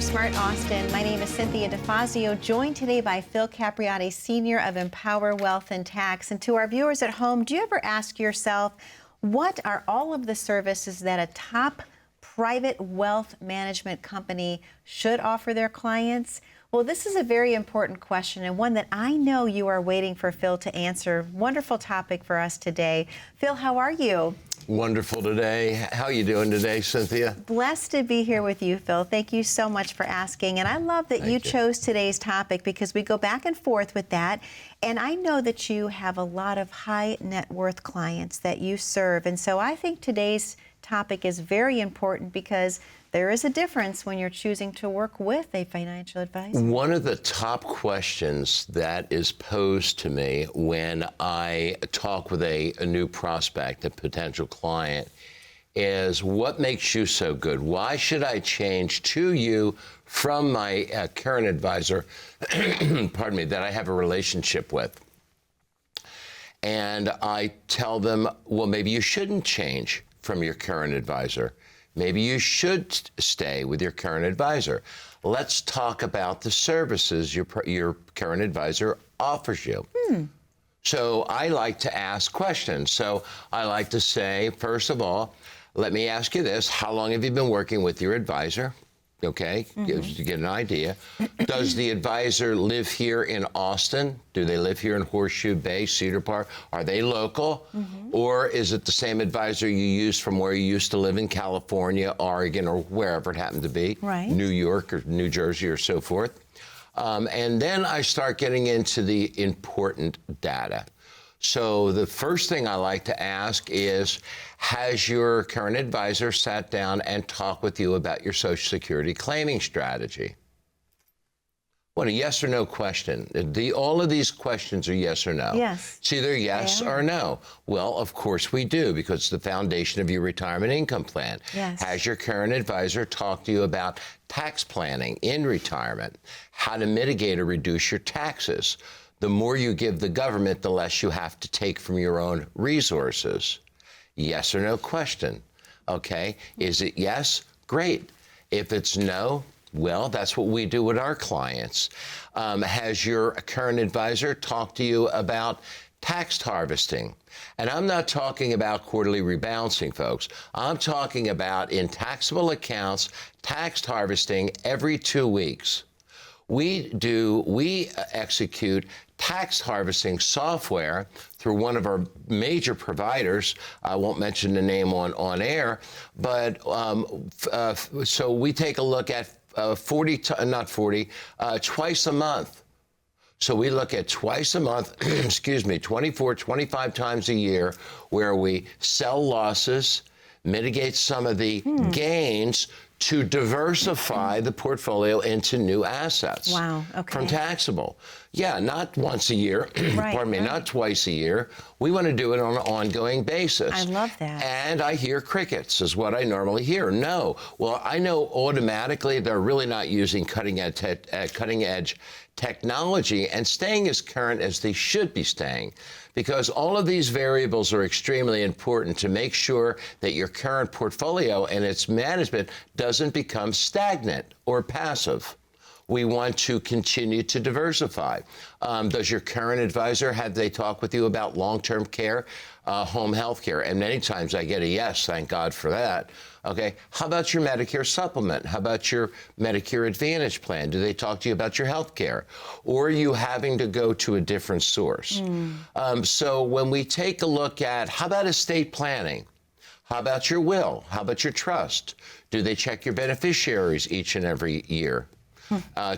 Smart Austin. My name is Cynthia DeFazio, joined today by Phil Capriotti Sr. of Empower Wealth and Tax. And to our viewers at home, do you ever ask yourself, what are all of the services that a top private wealth management company should offer their clients? Well, this is a very important question and one that I know you are waiting for Phil to answer. Wonderful topic for us today. Phil, how are you? Wonderful today. How are you doing today, Cynthia? Blessed to be here with you, Phil. Thank you so much for asking. And I love that you chose today's topic because we go back and forth with that. And I know that you have a lot of high net worth clients that you serve. And so I think today's topic is very important because there is a difference when you're choosing to work with a financial advisor. One of the top questions that is posed to me when I talk with a new prospect, a potential client, is what makes you so good? Why should I change to you from my current advisor, pardon me, that I have a relationship with? And I tell them, well, maybe you shouldn't change from your current advisor. Maybe you should stay with your current advisor. Let's talk about the services your current advisor offers you. So I like to ask questions. So I like to say, first of all, let me ask you this. How long have you been working with your advisor? Okay, to get an idea. Does the advisor live here in Austin? Do they live here in Horseshoe Bay, Cedar Park? Are they local? Or is it the same advisor you used from where you used to live in California, Oregon, or wherever it happened to be? Right. New York or New Jersey or so forth. And then I start getting into the important data. So the first thing I like to ask is, has your current advisor sat down and talked with you about your Social Security claiming strategy? What, a yes or no question? All of these questions are yes or no. Yes. It's either yes or no. Well, of course we do, because it's the foundation of your retirement income plan. Yes. Has your current advisor talked to you about tax planning in retirement, how to mitigate or reduce your taxes? The more you give the government, the less you have to take from your own resources. Yes or no question. Okay, is it yes? Great. If it's no, well, that's what we do with our clients. Has your current advisor talked to you about tax harvesting? And I'm not talking about quarterly rebalancing, folks. I'm talking about in taxable accounts, tax harvesting every 2 weeks. We execute tax harvesting software through one of our major providers. I won't mention the name on air, but so we take a look at twice a month. So we look at twice a month, excuse me, 24, 25 times a year, where we sell losses, mitigate some of the gains to diversify the portfolio into new assets. Wow, okay. From taxable. Yeah, not once a year, pardon me, not twice a year. We want to do it on an ongoing basis. I love that. And I hear crickets is what I normally hear. No, well, I know automatically they're really not using cutting edge technology and staying as current as they should be staying, because all of these variables are extremely important to make sure that your current portfolio and its management doesn't become stagnant or passive. We want to continue to diversify. Does your current advisor, have they talked with you about long-term care, home health care? And many times I get a yes, thank God for that. Okay, how about your Medicare supplement? How about your Medicare Advantage plan? Do they talk to you about your health care? Or are you having to go to a different source? So when we take a look at, how about estate planning? How about your will? How about your trust? Do they check your beneficiaries each and every year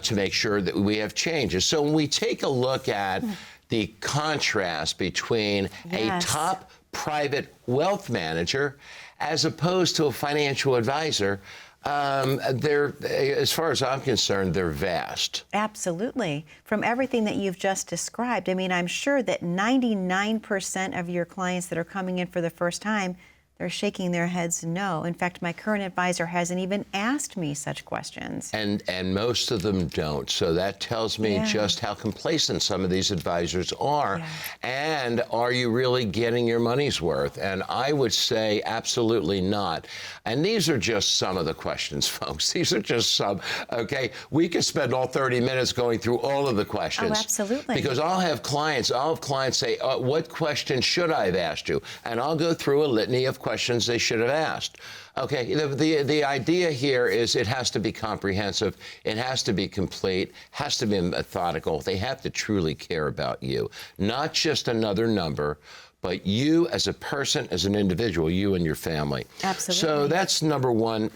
to make sure that we have changes? So when we take a look at the contrast between a top private wealth manager as opposed to a financial advisor, as far as I'm concerned, they're vast. Absolutely. From everything that you've just described, I mean, I'm sure that 99% of your clients that are coming in for the first time, They're shaking their heads no. In fact, my current advisor hasn't even asked me such questions. And most of them don't. So that tells me just how complacent some of these advisors are. Yeah. And are you really getting your money's worth? And I would say absolutely not. And these are just some of the questions, folks. These are just some, okay? We could spend all 30 minutes going through all of the questions. Oh, absolutely. Because I'll have clients say, what question should I have asked you? And I'll go through a litany of questions they should have asked. Okay, the idea here is it has to be comprehensive, it has to be complete, has to be methodical. They have to truly care about you, not just another number, but you as a person, as an individual, you and your family. Absolutely. So that's number one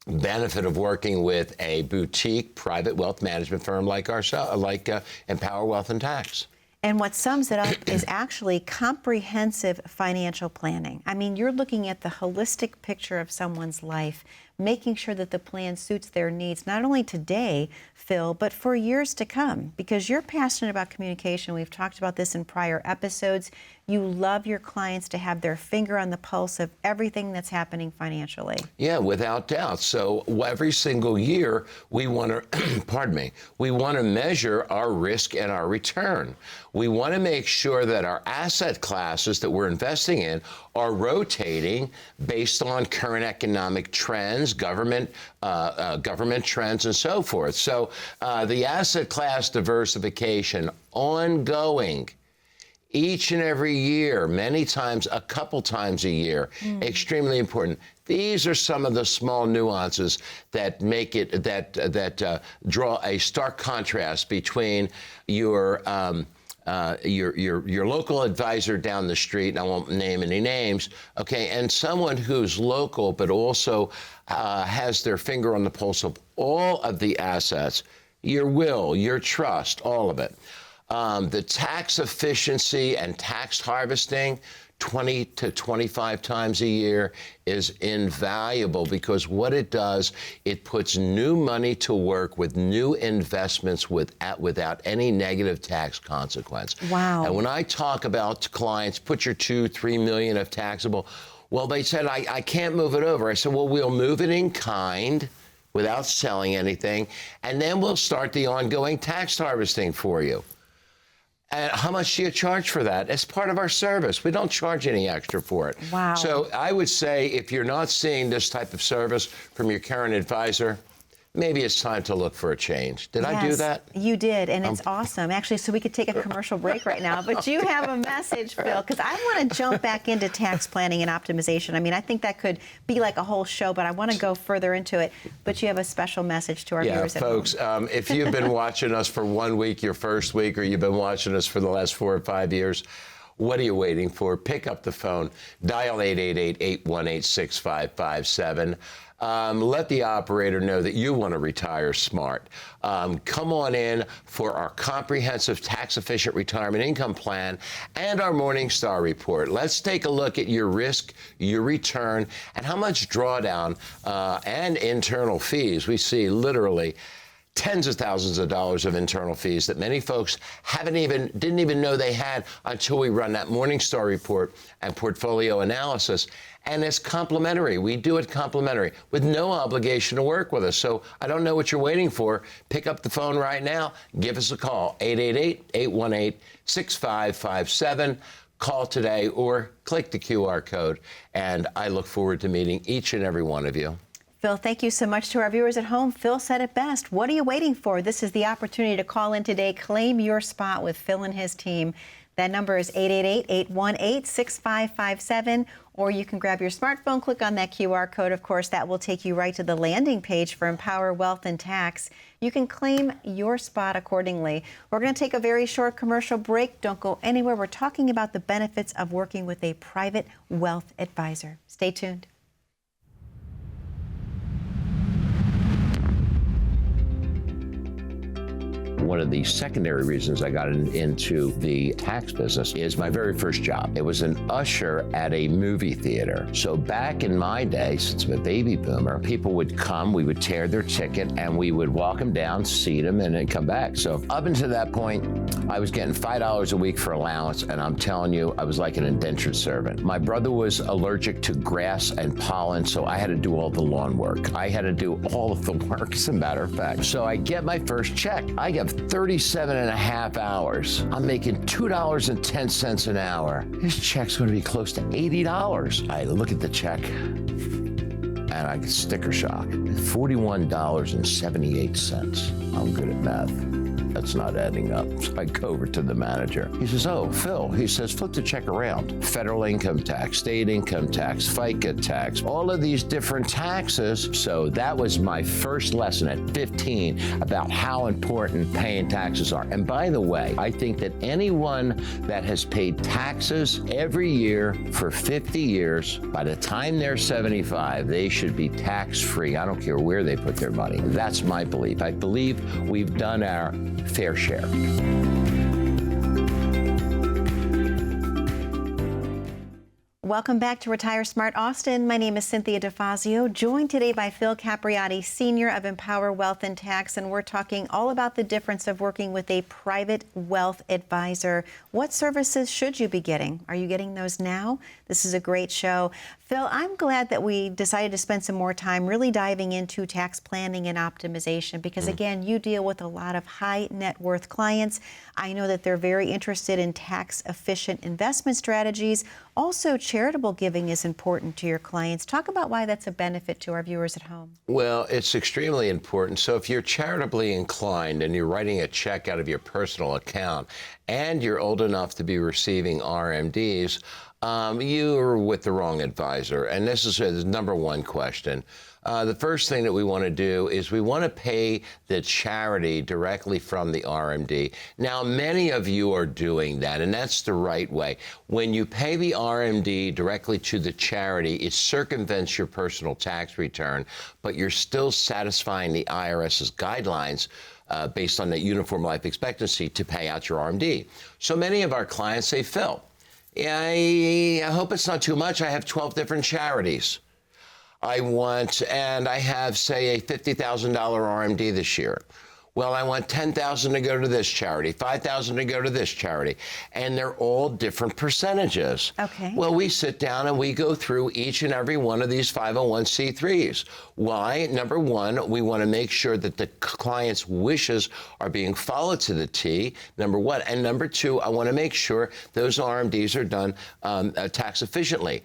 benefit of working with a boutique private wealth management firm like ourselves, like Empower Wealth and Tax. And what sums it up is actually comprehensive financial planning. I mean, you're looking at the holistic picture of someone's life, making sure that the plan suits their needs, not only today, Phil, but for years to come, because you're passionate about communication. We've talked about this in prior episodes. You love your clients to have their finger on the pulse of everything that's happening financially. Yeah, without doubt. So every single year, we want to, we want to measure our risk and our return. We want to make sure that our asset classes that we're investing in are rotating based on current economic trends, government trends, and so forth. So the asset class diversification, ongoing, each and every year, many times, a couple times a year, extremely important. These are some of the small nuances that make it, that draw a stark contrast between your local advisor down the street, and I won't name any names, okay, and someone who's local but also has their finger on the pulse of all of the assets, your will, your trust, all of it. The tax efficiency and tax harvesting 20 to 25 times a year is invaluable, because what it does, it puts new money to work with new investments without any negative tax consequence. Wow. And when I talk about clients, put your $2-3 million of taxable, well, they said, I can't move it over. I said, well, we'll move it in kind without selling anything, and then we'll start the ongoing tax harvesting for you. And how much do you charge for that? It's part of our service. We don't charge any extra for it. Wow. So I would say if you're not seeing this type of service from your current advisor, maybe it's time to look for a change. Did I do that? You did, and it's awesome. Actually, so we could take a commercial break right now, but you have a message, Phil, because I want to jump back into tax planning and optimization. I mean, I think that could be like a whole show, but I want to go further into it. But you have a special message to our viewers at home. Folks, if you've been watching us for 1 week, your first week, or you've been watching us for the last 4 or 5 years, what are you waiting for? Pick up the phone, dial 888-818-6557. Let the operator know that you want to retire smart. Come on in for our comprehensive tax-efficient retirement income plan and our Morningstar report. Let's take a look at your risk, your return, and how much drawdown and internal fees. We see literally tens of thousands of dollars of internal fees that many folks didn't even know they had until we run that Morningstar report and portfolio analysis. And it's complimentary. We do it complimentary with no obligation to work with us. So I don't know what you're waiting for. Pick up the phone right now. Give us a call, 888-818-6557. Call today or click the QR code. And I look forward to meeting each and every one of you. Phil, thank you so much to our viewers at home. Phil said it best. What are you waiting for? This is the opportunity to call in today. Claim your spot with Phil and his team. That number is 888-818-6557, or you can grab your smartphone, click on that QR code. Of course, that will take you right to the landing page for Empower Wealth and Tax. You can claim your spot accordingly. We're going to take a very short commercial break. Don't go anywhere. We're talking about the benefits of working with a private wealth advisor. Stay tuned. One of the secondary reasons I got into the tax business is my very first job. It was an usher at a movie theater. So back in my day, since I'm a baby boomer, people would come, we would tear their ticket, and we would walk them down, seat them, and then come back. So up until that point, I was getting $5 a week for allowance, and I'm telling you, I was like an indentured servant. My brother was allergic to grass and pollen, so I had to do all the lawn work. I had to do all of the work, as a matter of fact. So I get my first check. I get 37 and a half hours. I'm making $2.10 an hour. This check's going to be close to $80. I look at the check, and I get sticker shock. $41.78. I'm good at math. That's not adding up. So I go over to the manager. He says, "Oh, Phil," he says, "flip the check around. Federal income tax, state income tax, FICA tax, all of these different taxes." So that was my first lesson at 15 about how important paying taxes are. And by the way, I think that anyone that has paid taxes every year for 50 years, by the time they're 75, they should be tax-free. I don't care where they put their money. That's my belief. I believe we've done our fair share. Welcome back to Retire Smart Austin. My name is Cynthia DeFazio, joined today by Phil Capriotti Sr. of Empower Wealth and Tax, and we're talking all about the difference of working with a private wealth advisor. What services should you be getting? Are you getting those now? This is a great show. Phil, I'm glad that we decided to spend some more time really diving into tax planning and optimization because, again, you deal with a lot of high net worth clients. I know that they're very interested in tax efficient investment strategies. Also, charitable giving is important to your clients. Talk about why that's a benefit to our viewers at home. Well, it's extremely important. So if you're charitably inclined and you're writing a check out of your personal account and you're old enough to be receiving RMDs, you're with the wrong advisor. And this is the number one question. The first thing that we want to do is we want to pay the charity directly from the RMD. Now, many of you are doing that, and that's the right way. When you pay the RMD directly to the charity, it circumvents your personal tax return, but you're still satisfying the IRS's guidelines based on the uniform life expectancy to pay out your RMD. So many of our clients say, "Phil, I hope it's not too much. I have 12 different charities. I have, say, a $50,000 RMD this year. Well, I want $10,000 to go to this charity, $5,000 to go to this charity, and they're all different percentages." Okay. Well, we sit down and we go through each and every one of these 501c3s. Why? Number one, we want to make sure that the client's wishes are being followed to the T, number one. And number two, I want to make sure those RMDs are done tax efficiently.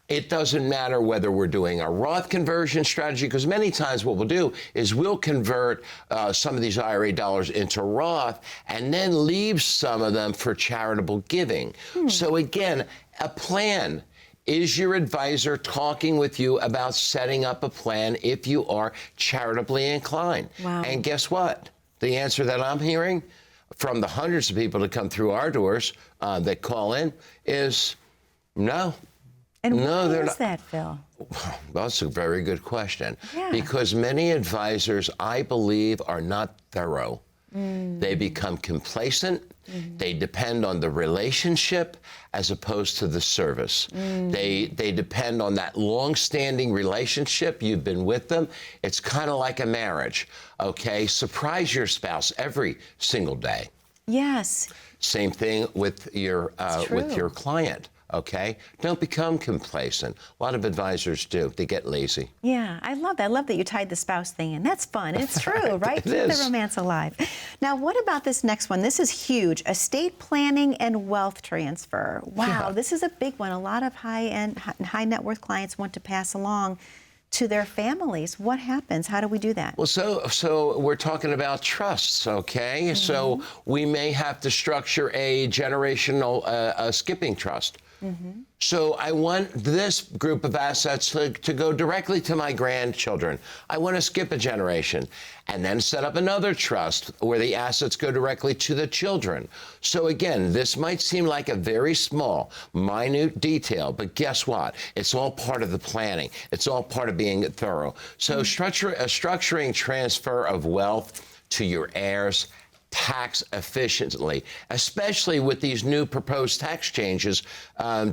It doesn't matter whether we're doing a Roth conversion strategy, because many times what we'll do is we'll convert some of these IRA dollars into Roth and then leave some of them for charitable giving. So again, a plan. Is your advisor talking with you about setting up a plan if you are charitably inclined? Wow. And guess what? The answer that I'm hearing from the hundreds of people that come through our doors that call in is no. And no, why they're is not. that, Phil? Well, that's a very good question. Yeah. Because many advisors, I believe, are not thorough. They become complacent. They depend on the relationship as opposed to the service. They depend on that long-standing relationship. You've been with them. It's kind of like a marriage, okay? Surprise your spouse every single day. Yes. Same thing with your client. Okay? Don't become complacent. A lot of advisors do. They get lazy. Yeah, I love that. I love that you tied the spouse thing in. That's fun. It's true, right? It Keep is. the romance alive. Now, what about this next one? This is huge. Estate planning and wealth transfer. Wow, Yeah. This is a big one. A lot of high net worth clients want to pass along to their families. What happens? How do we do that? Well, so we're talking about trusts, okay? So we may have to structure a generational skipping trust. So I want this group of assets to go directly to my grandchildren. I want to skip a generation and then set up another trust where the assets go directly to the children. So again, this might seem like a very small, minute detail, but guess what? It's all part of the planning. It's all part of being thorough. So structuring transfer of wealth to your heirs, tax efficiently, especially with these new proposed tax changes,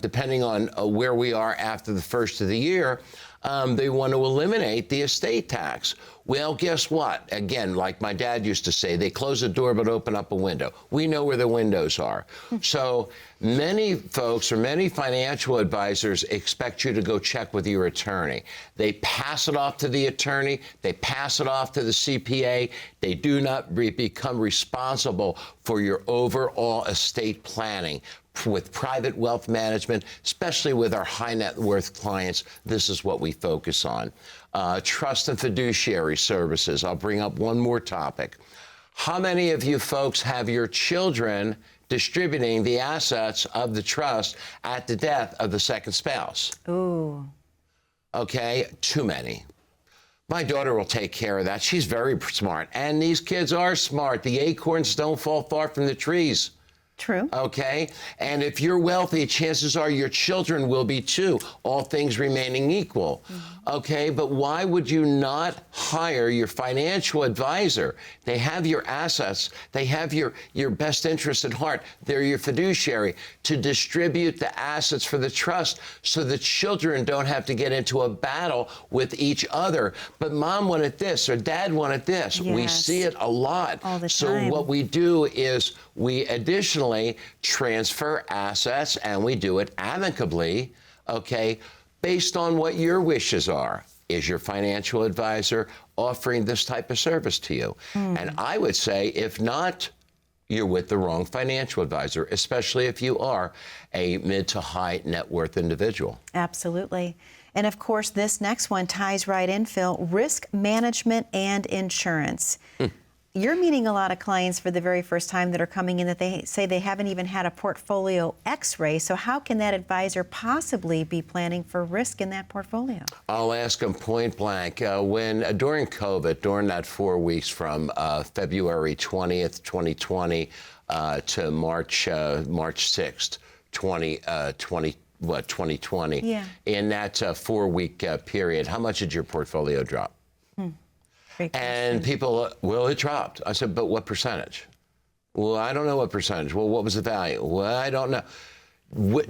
depending on where we are after the first of the year. They want to eliminate the estate tax. Well, guess what? Again, like my dad used to say, they close the door but open up a window. We know where the windows are. So many folks or many financial advisors expect you to go check with your attorney. They pass it off to the attorney. They pass it off to the CPA. They do not become responsible for your overall estate planning. With private wealth management, especially with our high net worth clients, this is what we focus on. Trust and fiduciary services. I'll bring up one more topic. How many of you folks have your children distributing the assets of the trust at the death of the second spouse? Ooh. Okay, too many. My daughter will take care of that. She's very smart. And these kids are smart. The acorns don't fall far from the trees. True. Okay? And if you're wealthy, chances are your children will be too, all things remaining equal. Okay? But why would you not hire your financial advisor? They have your assets. They have your best interest at heart. They're your fiduciary to distribute the assets for the trust so the children don't have to get into a battle with each other. But mom wanted this or dad wanted this. Yes. We see it a lot. All the time. So what we do is we additionally transfer assets, and we do it amicably, okay, based on what your wishes are. Is your financial advisor offering this type of service to you? And I would say, if not, you're with the wrong financial advisor, especially if you are a mid to high net worth individual. Absolutely. And of course, this next one ties right in, Phil, risk management and insurance. You're meeting a lot of clients for the very first time that are coming in that they say they haven't even had a portfolio x-ray. So how can that advisor possibly be planning for risk in that portfolio? I'll ask them point blank. During COVID, during that 4 weeks from February 20th, 2020 to March 6th, 2020, Yeah. in that 4-week period, how much did your portfolio drop? And people, well, it dropped. I said, but what percentage? Well, I don't know what percentage. Well, what was the value? Well, I don't know.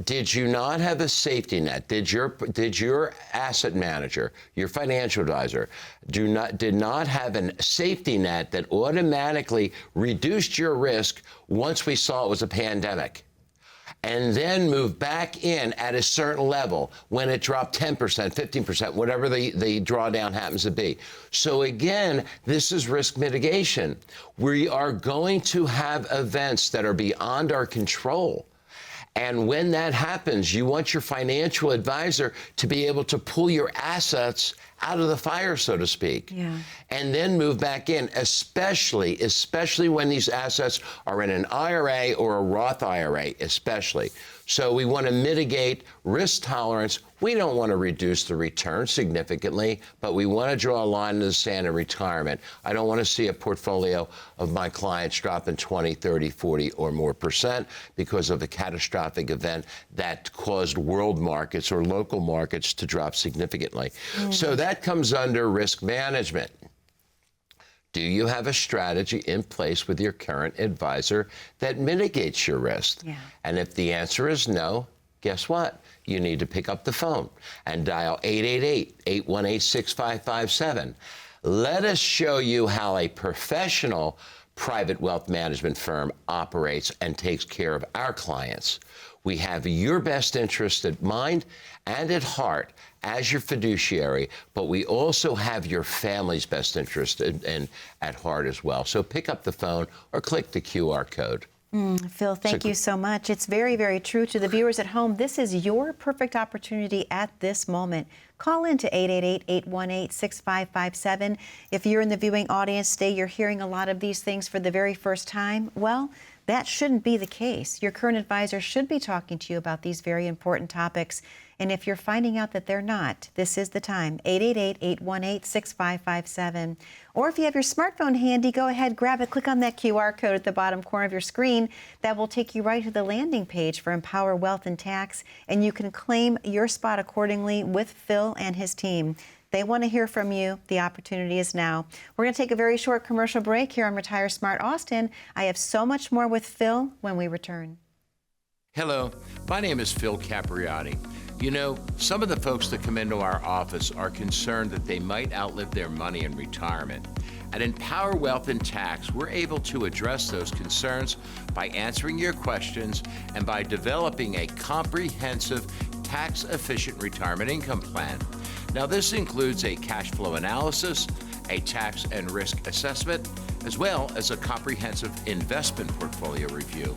Did you not have a safety net? Did your asset manager, your financial advisor, did not have a safety net that automatically reduced your risk once we saw it was a pandemic? And then move back in at a certain level when it dropped 10%, 15%, whatever the drawdown happens to be. So again, this is risk mitigation. We are going to have events that are beyond our control. And when that happens, you want your financial advisor to be able to pull your assets out of the fire, so to speak, and then move back in, especially when these assets are in an IRA or a Roth IRA, especially. So we want to mitigate risk tolerance. We don't want to reduce the return significantly, but we want to draw a line in the sand in retirement. I don't want to see a portfolio of my clients dropping 20, 30, 40 or more % because of a catastrophic event that caused world markets or local markets to drop significantly. So that comes under risk management. Do you have a strategy in place with your current advisor that mitigates your risk? And if the answer is no, guess what? You need to pick up the phone and dial 888-818-6557. Let us show you how a professional private wealth management firm operates and takes care of our clients. We have your best interest at mind and at heart as your fiduciary, but we also have your family's best interest at heart as well. So pick up the phone or click the QR code. Phil, thank you so much. It's very, very true. To the viewers at home, this is your perfect opportunity at this moment. Call in to 888-818-6557. If you're in the viewing audience today, you're hearing a lot of these things for the very first time. Well, that shouldn't be the case. Your current advisor should be talking to you about these very important topics. And if you're finding out that they're not, this is the time, 888-818-6557. Or if you have your smartphone handy, go ahead, grab it, click on that QR code at the bottom corner of your screen. That will take you right to the landing page for Empower Wealth and Tax, and you can claim your spot accordingly with Phil and his team. They want to hear from you. The opportunity is now. We're going to take a very short commercial break here on Retire Smart Austin. I have so much more with Phil when we return. Hello, my name is Phil Capriotti. You know, some of the folks that come into our office are concerned that they might outlive their money in retirement. At Empower Wealth and Tax, we're able to address those concerns by answering your questions and by developing a comprehensive, tax-efficient retirement income plan. Now, this includes a cash flow analysis, a tax and risk assessment, as well as a comprehensive investment portfolio review.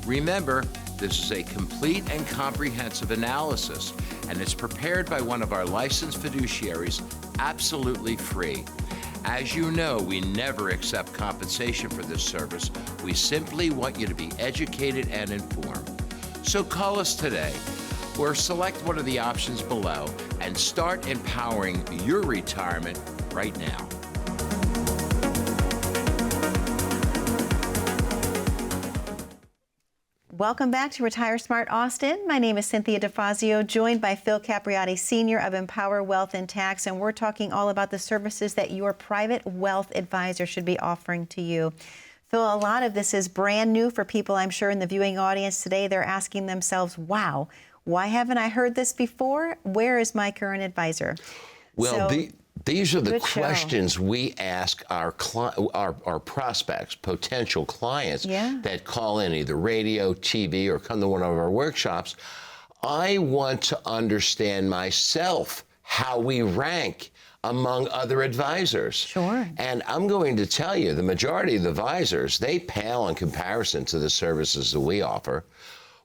Remember, this is a complete and comprehensive analysis, and it's prepared by one of our licensed fiduciaries, absolutely free. As you know, we never accept compensation for this service. We simply want you to be educated and informed. So call us today or select one of the options below and start empowering your retirement right now. Welcome back to Retire Smart Austin. My name is Cynthia DeFazio, joined by Phil Capriotti Sr. of Empower Wealth and Tax, and we're talking all about the services that your private wealth advisor should be offering to you. Phil, a lot of this is brand new for people, I'm sure, in the viewing audience today. They're asking themselves, wow, why haven't I heard this before? Where is my current advisor? Well, these are the questions we ask our prospects, potential clients that call in either radio, TV, or come to one of our workshops. I want to understand myself how we rank among other advisors. Sure. And I'm going to tell you, the majority of the advisors, they pale in comparison to the services that we offer.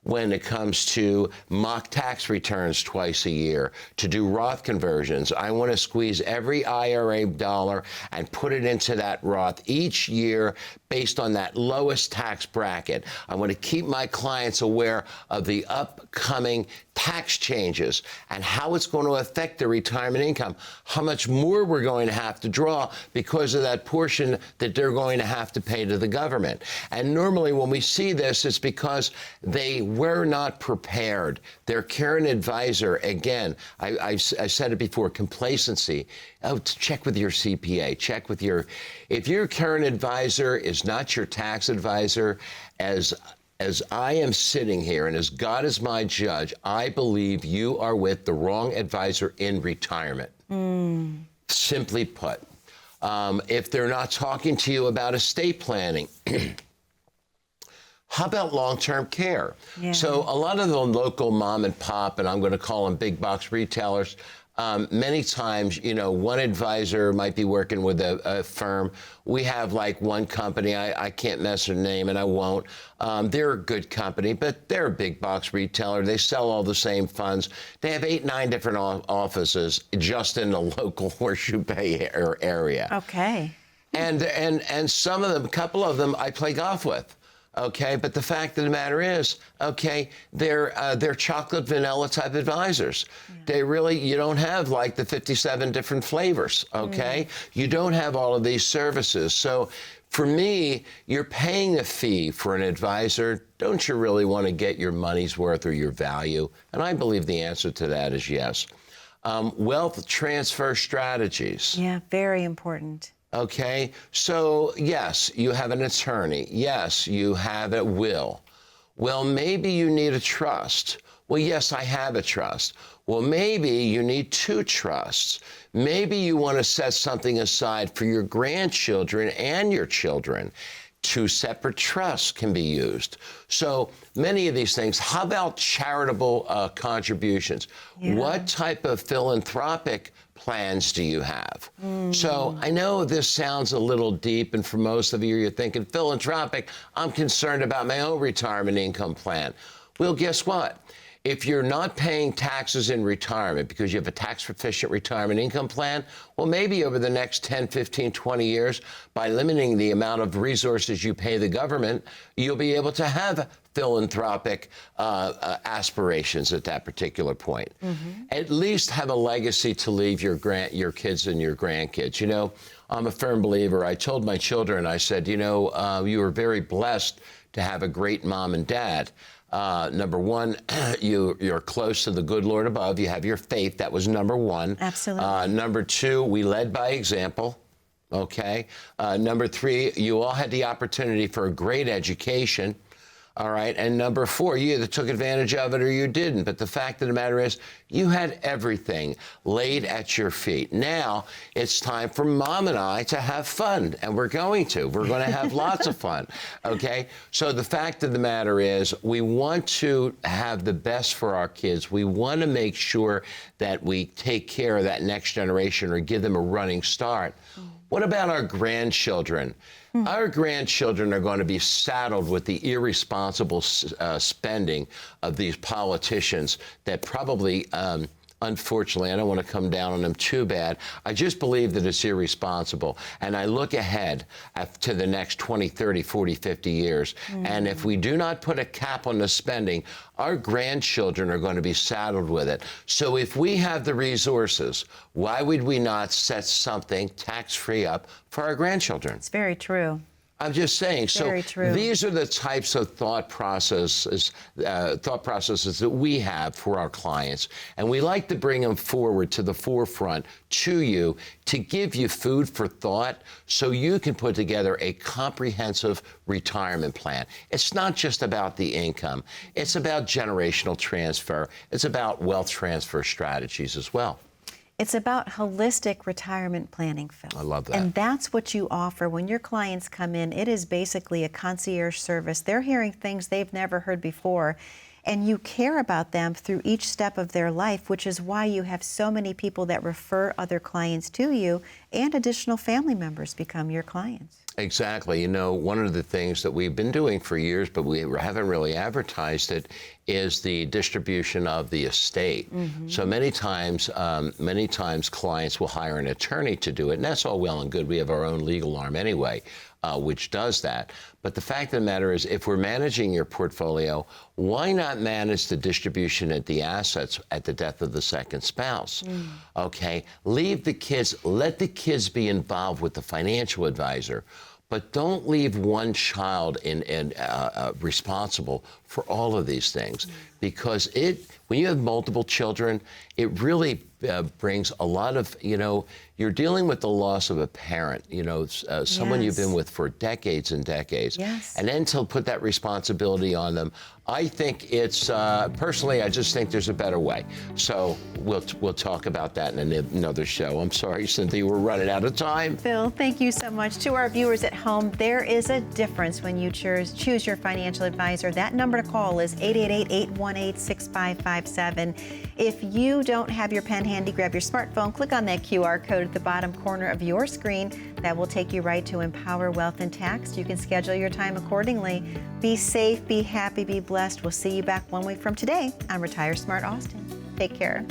When it comes to mock tax returns twice a year, to do Roth conversions. I want to squeeze every IRA dollar and put it into that Roth each year based on that lowest tax bracket. I want to keep my clients aware of the upcoming tax changes and how it's going to affect their retirement income, how much more we're going to have to draw because of that portion that they're going to have to pay to the government. And normally when we see this, it's because they were not prepared. Their current advisor, again, I said it before, complacency. Oh, check with your CPA, check with your, if your current advisor is not your tax advisor, as I am sitting here and as God is my judge, I believe you are with the wrong advisor in retirement. Simply put. If they're not talking to you about estate planning, how about long-term care? Yeah. So a lot of the local mom and pop, and I'm going to call them big box retailers, many times, you know, one advisor might be working with a firm. We have like one company, I can't mess their name and I won't. They're a good company, but they're a big box retailer. They sell all the same funds. They have 8, 9 different offices just in the local Horseshoe Bay area. Okay. And some of them, a couple of them, I play golf with. Okay, but the fact of the matter is, okay, they're chocolate vanilla type advisors. Yeah. They really, you don't have like the 57 different flavors, okay? You don't have all of these services. So for me, you're paying a fee for an advisor. Don't you really want to get your money's worth or your value? And I believe the answer to that is yes. Wealth transfer strategies. Yeah, very important. Okay, so yes, you have an attorney. Yes, you have a will. Well, maybe you need a trust. Well, yes, I have a trust. Well, maybe you need 2 trusts. Maybe you want to set something aside for your grandchildren and your children. 2 separate trusts can be used. So many of these things. How about charitable contributions? Yeah. What type of philanthropic plans do you have? So I know this sounds a little deep, and for most of you, you're thinking, philanthropic, I'm concerned about my own retirement income plan. Well, guess what? If you're not paying taxes in retirement because you have a tax-efficient retirement income plan, well, maybe over the next 10, 15, 20 years, by limiting the amount of resources you pay the government, you'll be able to have philanthropic aspirations at that particular point. At least have a legacy to leave your kids and your grandkids. You know, I'm a firm believer. I told my children, I said, you know, you were very blessed to have a great mom and dad. Number one, you're close to the good Lord above. You have your faith. That was number one. Absolutely. Number two, we led by example. Okay. Number three, you all had the opportunity for a great education. All right. And number four, you either took advantage of it or you didn't. But the fact of the matter is, you had everything laid at your feet. Now it's time for Mom and I to have fun. And we're going to. We're going to have lots of fun. Okay. So the fact of the matter is, we want to have the best for our kids. We want to make sure that we take care of that next generation or give them a running start. What about our grandchildren? Our grandchildren are going to be saddled with the irresponsible spending of these politicians that probably, unfortunately, I don't want to come down on them too bad. I just believe that it's irresponsible. And I look ahead to the next 20, 30, 40, 50 years. And if we do not put a cap on the spending, our grandchildren are going to be saddled with it. So if we have the resources, why would we not set something tax-free up for our grandchildren? It's very true. I'm just saying. Very so true. These are the types of thought processes that we have for our clients, and we like to bring them forward to the forefront to you to give you food for thought so you can put together a comprehensive retirement plan. It's not just about the income. It's about generational transfer. It's about wealth transfer strategies as well. It's about holistic retirement planning, Phil. I love that. And that's what you offer. When your clients come in, it is basically a concierge service. They're hearing things they've never heard before, and you care about them through each step of their life, which is why you have so many people that refer other clients to you, and additional family members become your clients. Exactly. You know, one of the things that we've been doing for years, but we haven't really advertised it, is the distribution of the estate. So many times clients will hire an attorney to do it, and that's all well and good. We have our own legal arm anyway, which does that. But the fact of the matter is, if we're managing your portfolio, why not manage the distribution of the assets at the death of the second spouse? Okay, leave the kids, let the kids be involved with the financial advisor, but don't leave one child responsible for all of these things, because when you have multiple children, it really brings a lot of, you're dealing with the loss of a parent, someone you've been with for decades and decades. Yes. And then to put that responsibility on them, I think it's, personally, I just think there's a better way. So we'll talk about that in another show. I'm sorry, Cynthia, we're running out of time. Phil, thank you so much. To our viewers at home, there is a difference when you choose your financial advisor. That number to call is 888-818-6557. If you don't have your pen handy, grab your smartphone, click on that QR code at the bottom corner of your screen. That will take you right to Empower Wealth and Tax. You can schedule your time accordingly. Be safe, be happy, be blessed. We'll see you back 1 week from today on Retire Smart Austin. Take care.